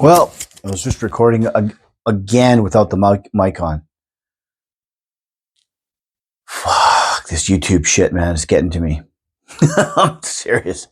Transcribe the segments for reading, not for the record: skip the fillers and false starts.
Well, I was just recording again without the mic on. Fuck, this YouTube shit, man, is getting to me. I'm serious.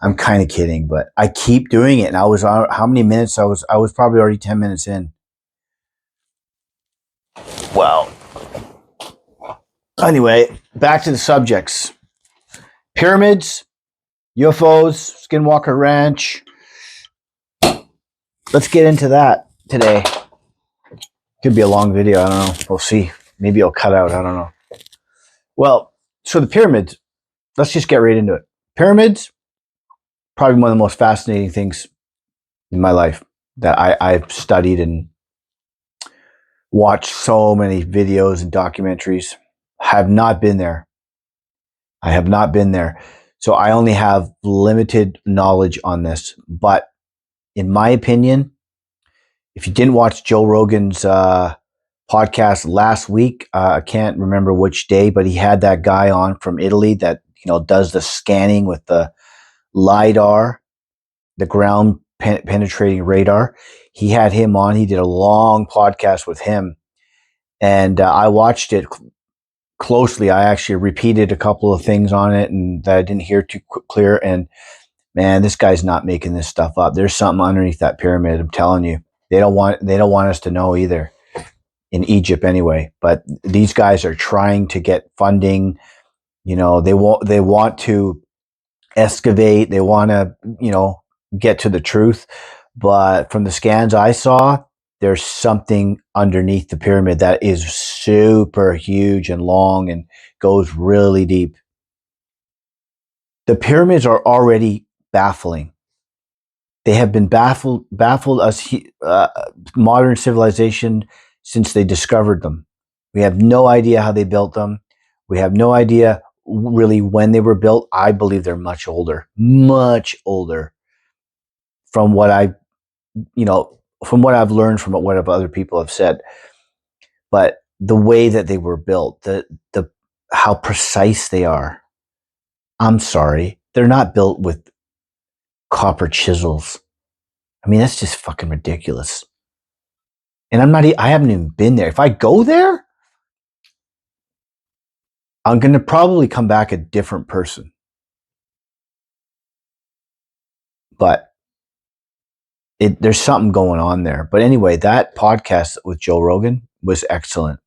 I'm kind of kidding, but I keep doing it. And I was on how many minutes? I was probably already 10 minutes in. Well, anyway, back to the subjects. Pyramids, UFOs, Skinwalker Ranch. Let's get into that today. Could be a long video. I don't know. We'll see. Maybe I'll cut out. I don't know. Well, so the pyramids, let's just get right into it. Pyramids, probably one of the most fascinating things in my life that I've studied and watched so many videos and documentaries. Have not been there. I have not been there. So I only have limited knowledge on this. But in my opinion, if you didn't watch Joe Rogan's podcast last week, I can't remember which day, but he had that guy on from Italy that, does the scanning with the LiDAR, the ground penetrating radar. He had him on. He did a long podcast with him. And I watched it closely. I actually repeated a couple of things on it and that I didn't hear too clear. And man, this guy's not making this stuff up. There's something underneath that pyramid. I'm telling you, they don't want us to know either, in Egypt anyway. But these guys are trying to get funding. They want to excavate. They want to, get to the truth. But from the scans I saw, there's something underneath the pyramid that is super huge and long and goes really deep. The pyramids are already baffling. They have been baffled us, modern civilization, since they discovered them. We have no idea how they built them. We have no idea really when they were built. I believe they're much older from what I've learned from what other people have said. But the way that they were built, the how precise they are. I'm sorry, they're not built with copper chisels. I mean, that's just fucking ridiculous. And I haven't even been there. If I go there, I'm going to probably come back a different person. But there's something going on there. But anyway, that podcast with Joe Rogan was excellent.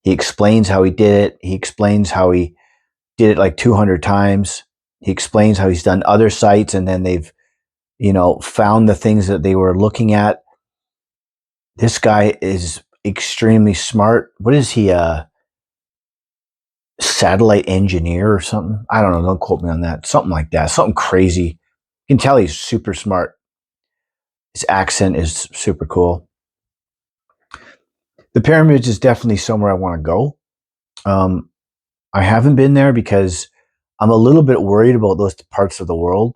He explains how he did it. He explains how he did it like 200 times. He explains how he's done other sites and then they've, found the things that they were looking at. This guy is extremely smart. What is he, satellite engineer or something? I don't know. Don't quote me on that. Something like that. Something crazy. You can tell he's super smart. His accent is super cool. The pyramids is definitely somewhere I want to go. I haven't been there because I'm a little bit worried about those parts of the world.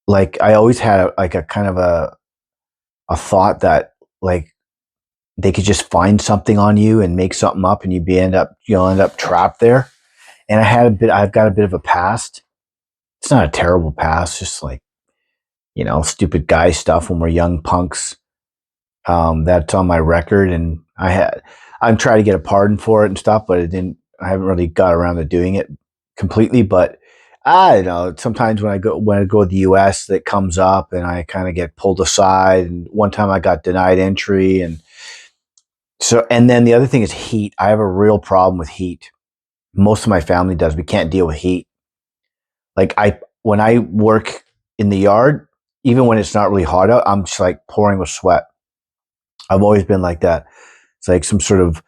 Like I always had a kind of a thought that like they could just find something on you and make something up and end up trapped there. And I've got a bit of a past. It's not a terrible past, just like, stupid guy stuff when we're young punks. That's on my record. And I'm trying to get a pardon for it and stuff, but I haven't really got around to doing it completely. But I don't know, sometimes when I go to the US, that comes up and I kind of get pulled aside. And one time I got denied entry. And then the other thing is heat. I have a real problem with heat. Most of my family does. We can't deal with heat. Like when I work in the yard, even when it's not really hot out, I'm just like pouring with sweat. I've always been like that. It's like some sort of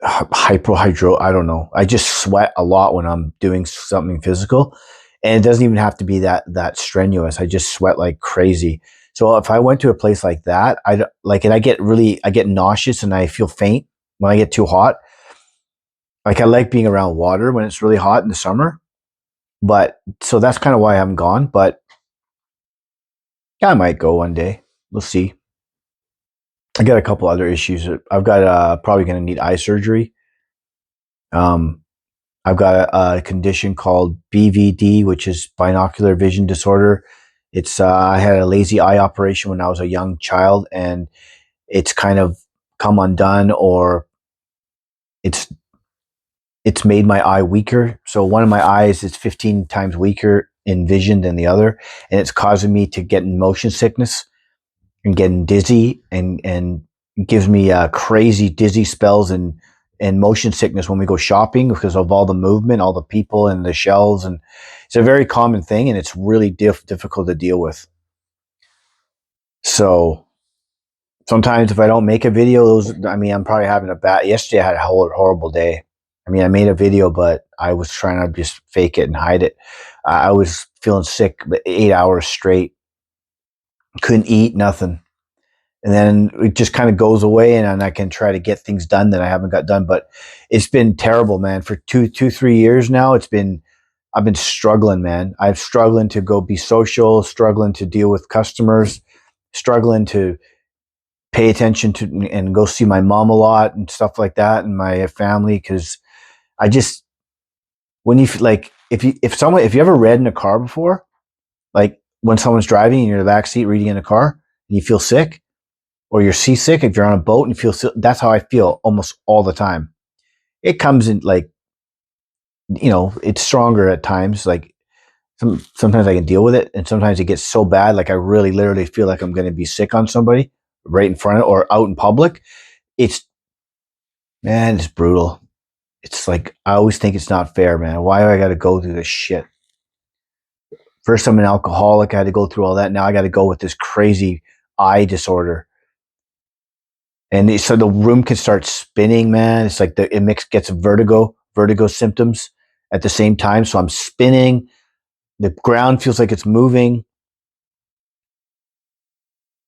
I don't know. I just sweat a lot when I'm doing something physical. And it doesn't even have to be that strenuous. I just sweat like crazy. So if I went to a place like that, I get nauseous and I feel faint when I get too hot. Like I like being around water when it's really hot in the summer. But so that's kind of why I haven't gone. But yeah, I might go one day. We'll see. I got a couple other issues. I've got probably going to need eye surgery. I've got a condition called BVD, which is binocular vision disorder. It's I had a lazy eye operation when I was a young child, and it's kind of come undone, or it's it's made my eye weaker. So one of my eyes is 15 times weaker in vision than the other, and it's causing me to get motion sickness and getting dizzy, and gives me crazy dizzy spells and motion sickness when we go shopping because of all the movement, all the people and the shelves, and it's a very common thing, and it's really difficult to deal with. So sometimes if I don't make a video, I'm probably having a bad. Yesterday I had a horrible day. I mean, I made a video, but I was trying to just fake it and hide it. I was feeling sick 8 hours straight. Couldn't eat, nothing. And then it just kind of goes away, and I can try to get things done that I haven't got done. But it's been terrible, man. For 3 years now, I've been struggling, man. I'm struggling to go be social, struggling to deal with customers, struggling to pay attention to and go see my mom a lot and stuff like that, and my family. Because I just, when you like, if you ever read in a car before, like when someone's driving and you're in the back seat reading in a car and you feel sick, or you're seasick, if you're on a boat and you feel sick, that's how I feel almost all the time. It comes in like, it's stronger at times. Like sometimes I can deal with it, and sometimes it gets so bad, like I really literally feel like I'm going to be sick on somebody right in front of, or out in public. It's, man, it's brutal. It's like, I always think it's not fair, man. Why do I got to go through this shit? First, I'm an alcoholic. I had to go through all that. Now I got to go with this crazy eye disorder. And so the room can start spinning, man. It's like it gets vertigo symptoms at the same time. So I'm spinning. The ground feels like it's moving.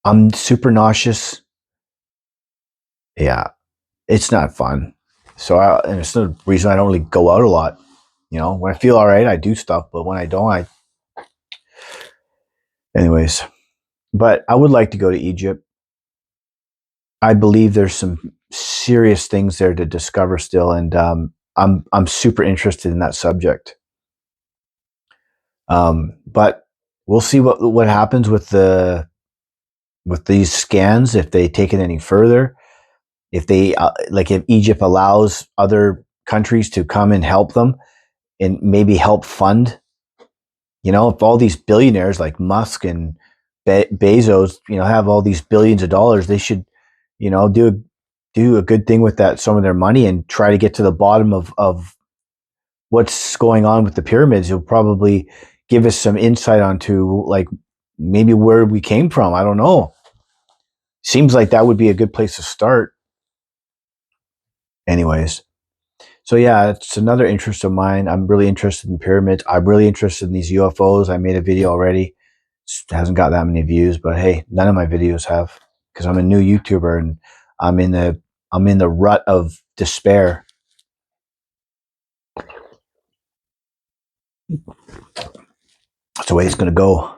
I'm super nauseous. Yeah, it's not fun. So and it's the reason I don't really go out a lot. When I feel all right, I do stuff, but when I don't, anyways. But I would like to go to Egypt. I believe there's some serious things there to discover still, and I'm super interested in that subject. But we'll see what happens with these scans, if they take it any further. If they if Egypt allows other countries to come and help them and maybe help fund, if all these billionaires like Musk and Bezos, have all these billions of dollars, they should, do a good thing with that, some of their money, and try to get to the bottom of what's going on with the pyramids. It'll probably give us some insight onto like maybe where we came from. I don't know. Seems like that would be a good place to start. Anyways, so yeah, it's another interest of mine. I'm really interested in pyramids. I'm really interested in these UFOs. I made a video already. It hasn't got that many views, but hey, none of my videos have, because I'm a new YouTuber and I'm in the rut of despair. That's the way it's going to go.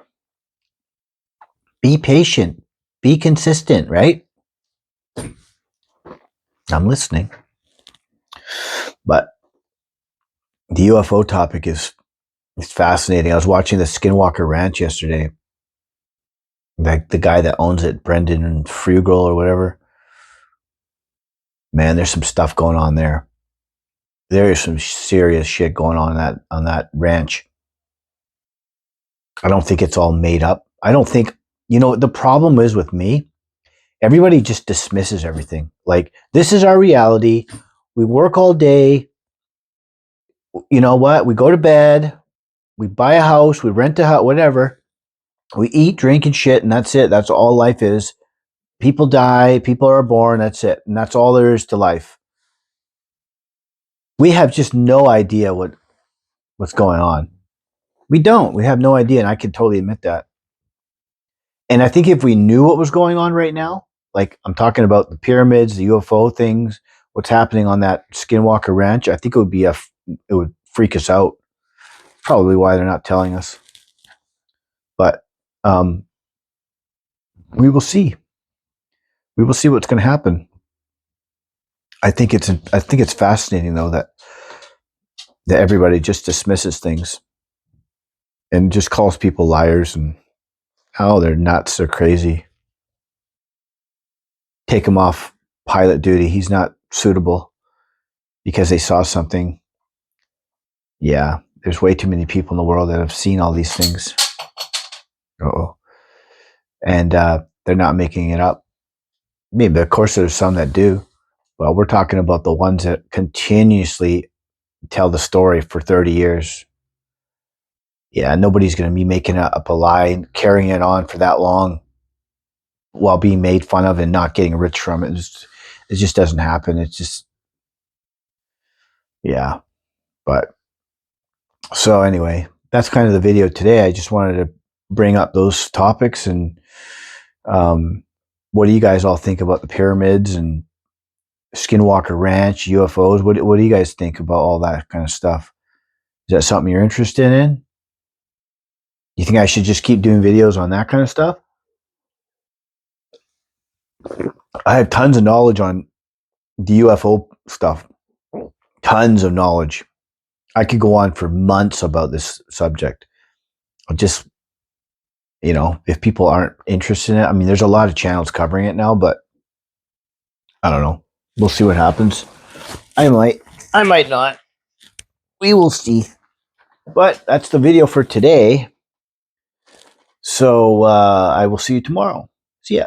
Be patient. Be consistent, right? I'm listening. But the UFO topic is fascinating. I was watching the Skinwalker Ranch yesterday. Like the guy that owns it, Brendan Frugal or whatever. Man, there's some stuff going on there. There is some serious shit going on that ranch. I don't think it's all made up. I don't think, the problem is with me, everybody just dismisses everything. Like, this is our reality. We work all day. You know what? We go to bed. We buy a house. We rent a house, whatever. We eat, drink, and shit, and that's it. That's all life is. People die. People are born. That's it. And that's all there is to life. We have just no idea what's going on. We don't. We have no idea, and I can totally admit that. And I think if we knew what was going on right now, like I'm talking about the pyramids, the UFO things, what's happening on that Skinwalker Ranch, I think it would freak us out. Probably why they're not telling us. But we will see. We will see what's going to happen. I think it's fascinating though that everybody just dismisses things and just calls people liars and Oh, they're nuts. They're crazy. Take him off pilot duty. He's not suitable because they saw something. Yeah, there's way too many people in the world that have seen all these things. Uh-oh. And they're not making it up. Maybe, of course, there's some that do. Well, we're talking about the ones that continuously tell the story for 30 years. Yeah, nobody's going to be making up a lie and carrying it on for that long while being made fun of and not getting rich from it. It just doesn't happen. It's just, yeah. But so anyway, that's kind of the video today. I just wanted to bring up those topics. And what do you guys all think about the pyramids and Skinwalker Ranch, UFOs? What do you guys think about all that kind of stuff? Is that something you're interested in? You think I should just keep doing videos on that kind of stuff? I have tons of knowledge on the UFO stuff. Tons of knowledge. I could go on for months about this subject. Just, if people aren't interested in it, I mean, there's a lot of channels covering it now, but I don't know. We'll see what happens. I might not. We will see. But that's the video for today. So I will see you tomorrow. See ya.